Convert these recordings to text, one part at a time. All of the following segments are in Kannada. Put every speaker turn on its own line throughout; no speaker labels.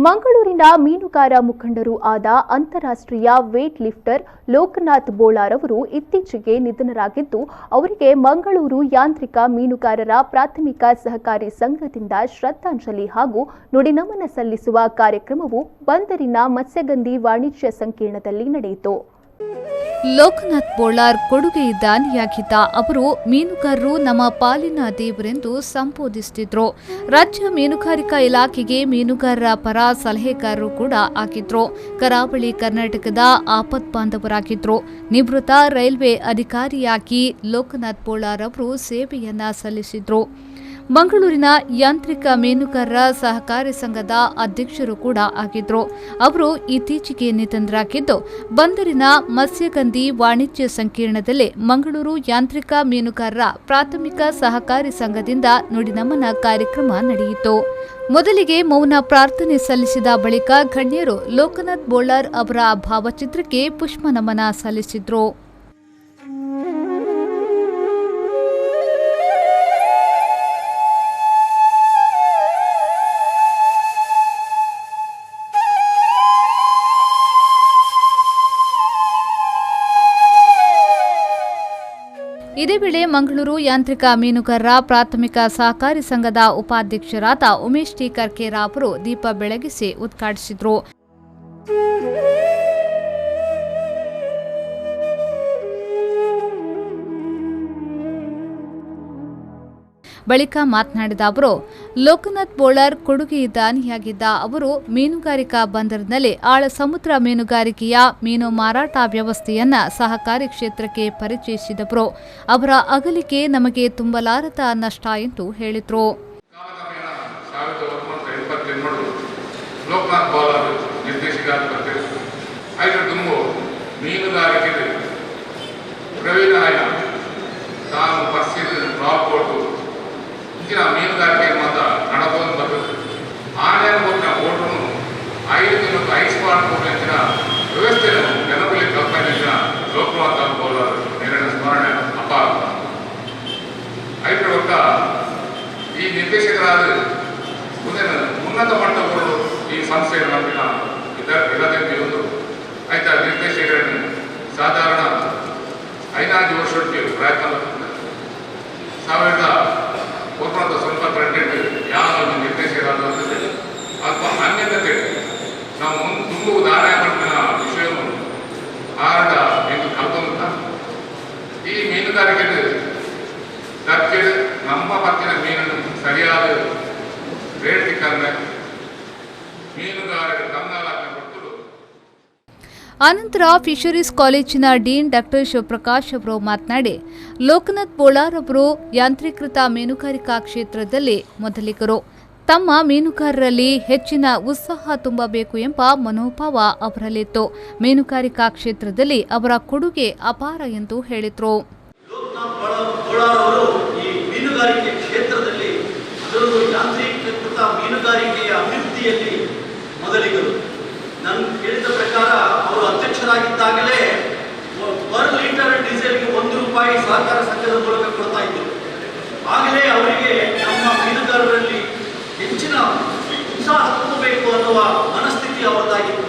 ಮಂಗಳೂರಿನ ಮೀನುಗಾರ ಮುಖಂಡರು ಆದ ಅಂತಾರಾಷ್ಟ್ರೀಯ ವೇಟ್ ಲಿಫ್ಟರ್ ಲೋಕನಾಥ್ ಬೋಳಾರ್ ಅವರು ಇತ್ತೀಚೆಗೆ ನಿಧನರಾಗಿದ್ದು, ಅವರಿಗೆ ಮಂಗಳೂರು ಯಾಂತ್ರಿಕ ಮೀನುಗಾರರ ಪ್ರಾಥಮಿಕ ಸಹಕಾರಿ ಸಂಘದಿಂದ ಶ್ರದ್ಧಾಂಜಲಿ ಹಾಗೂ ನುಡಿನಮನ ಸಲ್ಲಿಸುವ ಕಾರ್ಯಕ್ರಮವು ಬಂದರಿನ ಮತ್ಸ್ಯಗಂಧಿ ವಾಣಿಜ್ಯ ಸಂಕೀರ್ಣದಲ್ಲಿ ನಡೆಯಿತು.
ಲೋಕನಾಥ್ ಬೋಳಾರ್ ಕೊಡುಗೆ ದಾನಿಯಾಗಿದ್ದ ಅವರು ಮೀನುಗಾರರು ನಮ್ಮ ಪಾಲಿನ ದೇವರೆಂದು ಸಂಬೋಧಿಸುತ್ತಿದ್ರು. ರಾಜ್ಯ ಮೀನುಗಾರಿಕಾ ಇಲಾಖೆಗೆ ಮೀನುಗಾರರ ಪರ ಸಲಹೆಗಾರರು ಕೂಡ ಆಗಿದ್ರು. ಕರಾವಳಿ ಕರ್ನಾಟಕದ ಆಪತ್ ಬಾಂಧವರಾಗಿದ್ರು. ನಿವೃತ್ತ ರೈಲ್ವೆ ಅಧಿಕಾರಿಯಾಗಿ ಲೋಕನಾಥ್ ಬೋಳಾರ್ ಅವರು ಸೇವೆಯನ್ನ ಸಲ್ಲಿಸಿದ್ರು. ಮಂಗಳೂರಿನ ಯಾಂತ್ರಿಕ ಮೀನುಗಾರರ ಸಹಕಾರಿ ಸಂಘದ ಅಧ್ಯಕ್ಷರು ಕೂಡ ಆಗಿದ್ರು. ಅವರು ಇತ್ತೀಚೆಗೆ ನಿಧನರಾಗಿದ್ದು, ಬಂದರಿನ ಮತ್ಸ್ಯಗಂಧಿ ವಾಣಿಜ್ಯ ಸಂಕೀರ್ಣದಲ್ಲಿ ಮಂಗಳೂರು ಯಾಂತ್ರಿಕ ಮೀನುಗಾರರ ಪ್ರಾಥಮಿಕ ಸಹಕಾರಿ ಸಂಘದಿಂದ ನುಡಿನಮನ ಕಾರ್ಯಕ್ರಮ ನಡೆಯಿತು. ಮೊದಲಿಗೆ ಮೌನ ಪ್ರಾರ್ಥನೆ ಸಲ್ಲಿಸಿದ ಬಳಿಕ ಗಣ್ಯರು ಲೋಕನಾಥ್ ಬೋಳಾರ್ ಅವರ ಭಾವಚಿತ್ರಕ್ಕೆ ಪುಷ್ಪನಮನ ಸಲ್ಲಿಸಿದ್ರು. ಇದೇ ವೇಳೆ ಮಂಗಳೂರು ಯಾಂತ್ರಿಕ ಮೀನುಗಾರರ ಪ್ರಾಥಮಿಕ ಸಹಕಾರಿ ಸಂಘದ ಉಪಾಧ್ಯಕ್ಷರಾದ ಉಮೇಶ್ ಟಿ ಕರ್ಕೇರ ಅವರು ದೀಪ ಬೆಳಗಿಸಿ ಉದ್ಘಾಟಿಸಿದರು. ಬಳಿಕ ಮಾತನಾಡಿದ ಅವರು, ಲೋಕನಾಥ್ ಬೋಳಾರ್ ಕೊಡುಗೆ ದಾನಿಯಾಗಿದ್ದ ಅವರು ಮೀನುಗಾರಿಕಾ ಬಂದರಿನಲ್ಲಿ ಆಳ ಸಮುದ್ರ ಮೀನುಗಾರಿಕೆಯ ಮೀನು ಮಾರಾಟ ವ್ಯವಸ್ಥೆಯನ್ನ ಸಹಕಾರಿ ಕ್ಷೇತ್ರಕ್ಕೆ ಪರಿಚಯಿಸಿದವರು. ಅವರ ಅಗಲಿಕೆ ನಮಗೆ ತುಂಬಲಾರದ ನಷ್ಟ ಎಂದು ಹೇಳಿದರು.
ಮೀನುಗಾರಿಕೆ ಮಾತ್ರ ನಡಕೊಂಡು ಬರ್ತದೆ. ಆನೆಯನ್ನು ಕೊಟ್ಟಿನ ಓಟನು 5 ದಿನಕ್ಕೆ ಐಸ್ ಮಾಡ್ಕೊಂಡ ವ್ಯವಸ್ಥೆ ನೆನಪಲ್ಲಿ ಕಲ್ಪನೆಯ ಲೋಕನಾಥ್ ಬೋಳಾರ್ ನೇರನ ಸ್ಮರಣೆ ಅಪಾರ. ಐದರ ಒಕ್ಕ ಈ ನಿರ್ದೇಶಕರಾದ ಮುಂದೆ ಉನ್ನತ ಮಟ್ಟಗಳು ಈ ಸಂಸ್ಥೆಯ ನಂಬಿನ ಇಲ್ಲದಕ್ಕೆ ಒಂದು ಆಯ್ತಾ ನಿರ್ದೇಶಕರನ್ನು ಸಾಧಾರಣ 5 ವರ್ಷಕ್ಕೆ ಪ್ರಯತ್ನ 1992 ಯಾವ ನಿರ್ದೇಶಕರಾದ ಅಥವಾ ಮಾನ್ಯತೆ ನಾವು ತುಂಬ ಉದಾಹರಣೆ ಮಾಡಿದ ವಿಷಯವನ್ನು ಆಡ ಎಂದು ಕಲ್ಪಂತ ಈ ಮೀನುಗಾರಿಕೆ ದಕ್ಕೆ ನಮ್ಮ ಪತ್ತಿನ ಮೀನನ್ನು ಸರಿಯಾದ ರೇಟ್ ಸಿಕ್ಕಂದ್ರೆ ಮೀನುಗಾರರಿಗೆ ಕಂಗಾಲಾಗ್ನ ಕೊಟ್ಟರು.
ಆನಂತರ ಫಿಶರೀಸ್ ಕಾಲೇಜಿನ ಡೀನ್ ಡಾಕ್ಟರ್ ಶಿವಪ್ರಕಾಶ್ ಅವರು ಮಾತನಾಡಿ, ಲೋಕನಾಥ್ ಬೋಳಾರ್ ಅವರು ಯಾಂತ್ರೀಕೃತ ಮೀನುಗಾರಿಕಾ ಕ್ಷೇತ್ರದಲ್ಲಿ ಮೊದಲಿಗರು. ತಮ್ಮ ಮೀನುಗಾರರಲ್ಲಿ ಹೆಚ್ಚಿನ ಉತ್ಸಾಹ ತುಂಬಬೇಕು ಎಂಬ ಮನೋಭಾವ ಅವರಲ್ಲಿತ್ತು. ಮೀನುಗಾರಿಕಾ ಕ್ಷೇತ್ರದಲ್ಲಿ ಅವರ ಕೊಡುಗೆ ಅಪಾರ ಎಂದು ಹೇಳಿದರು.
ನಾನು ಕೇಳಿದ ಪ್ರಕಾರ ಅವರು ಅಧ್ಯಕ್ಷರಾಗಿದ್ದಾಗಲೇ ಪರ್ ಲೀಟರ್ ಡೀಸೆಲ್ಗೆ ₹1 ಸಹಕಾರ ಸಂಘದ ಮೂಲಕ ಕೊಡ್ತಾ ಇದ್ದರು. ಆಗಲೇ ಅವರಿಗೆ ನಮ್ಮ ಮೀನುಗಾರರಲ್ಲಿ ಹೆಚ್ಚಿನ ಉತ್ಸಾಹ ತುಂಬಬೇಕು ಅನ್ನುವ ಮನಸ್ಥಿತಿ ಅವರದಾಗಿತ್ತು.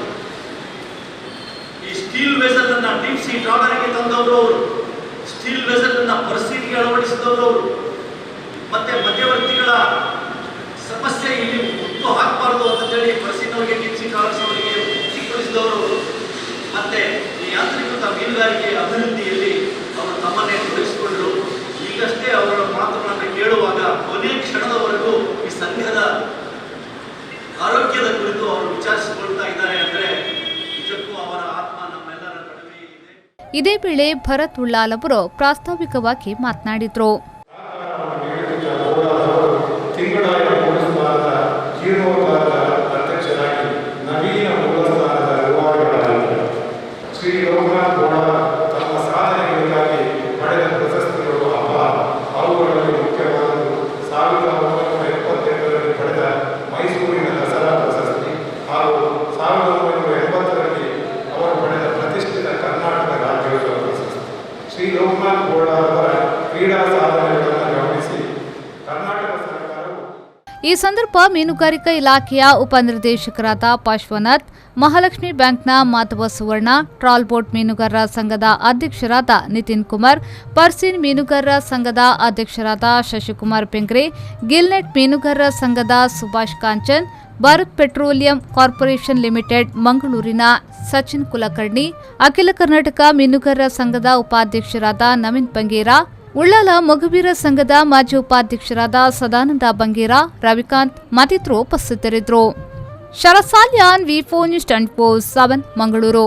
ಈ ಸ್ಟೀಲ್ ವೆಸಲ್ ಅನ್ನ ಡೀಪ್ ಸೀ ಟ್ರಾಲರ್ಗೆ ತಂದವರು ಅವರು, ಸ್ಟೀಲ್ ವೆಸಲ್ ಅನ್ನ ಪರಿಸ್ಥಿತಿಗೆ ಅಳವಡಿಸಿದವರು ಅವರು, ಮತ್ತೆ ಮಧ್ಯವರ್ತಿಗಳ ಸಮಸ್ಯೆ ಇಲ್ಲಿ ಹುಟ್ಟು ಹಾಕಬಾರದು ಅಂತ ಹೇಳಿ ಪರಿಸ್ಥಿತಿಯವರಿಗೆ ಡೀಪ್ ಸೀ ಟ್ರಾಲರ್ಸ್ ಅವರಿಗೆ ಮುಕ್ತಿಗೊಳಿಸಿದವರು. ಮತ್ತೆ ಈ ಯಾಂತ್ರಿಕೃತ ಮೀನುಗಾರಿಕೆ ಅಭಿವೃದ್ಧಿಯಲ್ಲಿ ಅವರು ತಮ್ಮನ್ನೇ ತೊಡಗಿಸಿಕೊಂಡರು. ಈಗಷ್ಟೇ ಅವರ ಮಾತುಗಳನ್ನು ಕೇಳುವಾಗ ಕೊನೆ ಕ್ಷಣದವರೆಗೂ ಈ ಸಂಘದ ಆರೋಗ್ಯದ ಕುರಿತು ಅವರು ವಿಚಾರಿಸಿಕೊಳ್ತಾ ಇದ್ದಾರೆ ಅಂದರೆ ನಿಜಕ್ಕೂ ಅವರ ಆತ್ಮ ನಮ್ಮೆಲ್ಲರ ನಡುವೆ ಇದೆ.
ಇದೇ ವೇಳೆ ಭರತ್ ಉಳ್ಳಾಲ್ ಅವರು ಪ್ರಾಸ್ತಾವಿಕವಾಗಿ ಮಾತನಾಡಿದರು.
ಶ್ರೀ ಲೋಕನಾಥ್ ಬೋಳಾರ್ ತಮ್ಮ ಸಾಧನೆಗಳಿಗಾಗಿ ಪಡೆದ ಪ್ರಶಸ್ತಿಗಳು ಅಪಾರ. ಅವುಗಳಲ್ಲಿ ಮುಖ್ಯವಾದದ್ದು 1978ರಲ್ಲಿ ಪಡೆದ ಮೈಸೂರಿನ ದಸರಾ ಪ್ರಶಸ್ತಿ ಹಾಗೂ 1980ರಲ್ಲಿ ಅವರು ಪಡೆದ ಪ್ರತಿಷ್ಠಿತ ಕರ್ನಾಟಕ ರಾಜ್ಯೋತ್ಸವ ಪ್ರಶಸ್ತಿ. ಶ್ರೀ ಲೋಕನಾಥ್ ಬೋಳಾರ್ ಅವರ ಕ್ರೀಡಾ ಸಾಧನೆ
ಸಂದರ್ಭ ಮೀನುಗಾರಿಕಾ ಇಲಾಖೆಯ ಉಪನಿರ್ದೇಶಕರಾದ ಪಾರ್ಶ್ವನಾಥ್, ಮಹಾಲಕ್ಷ್ಮಿ ಬ್ಯಾಂಕ್ನ ಮಾಧವ ಸುವರ್ಣ, ಟ್ರಾಲ್ ಬೋಟ್ ಮೀನುಗಾರರ ಸಂಘದ ಅಧ್ಯಕ್ಷರಾದ ನಿತಿನ್ ಕುಮಾರ್, ಪರ್ಸಿನ್ ಮೀನುಗಾರರ ಸಂಘದ ಅಧ್ಯಕ್ಷರಾದ ಶಶಿಕುಮಾರ್ ಪೆಂಗ್ರೆ, ಗಿಲ್ನೆಟ್ ಮೀನುಗಾರರ ಸಂಘದ Subhash Kanchan, Bharat petroleum corporation limited ಮಂಗಳೂರಿನ ಸಚಿನ್ ಕುಲಕರ್ಣಿ, ಅಖಿಲ ಕರ್ನಾಟಕ ಮೀನುಗಾರರ ಸಂಘದ ಉಪಾಧ್ಯಕ್ಷರಾದ ನವೀನ್ ಬಂಗೇರಾ, ಉಳ್ಳಾಲ ಮೊಗವೀರ ಸಂಘದ ಮಾಜಿ ಉಪಾಧ್ಯಕ್ಷರಾದ ಸದಾನಂದ ಬಂಗೇರಾ, ರವಿಕಾಂತ್ ಮತ್ತಿತರರು ಉಪಸ್ಥಿತರಿದ್ದರು. ಶರಸಾಲ್ಯಾನ್ V4 News 24/7 ಮಂಗಳೂರು.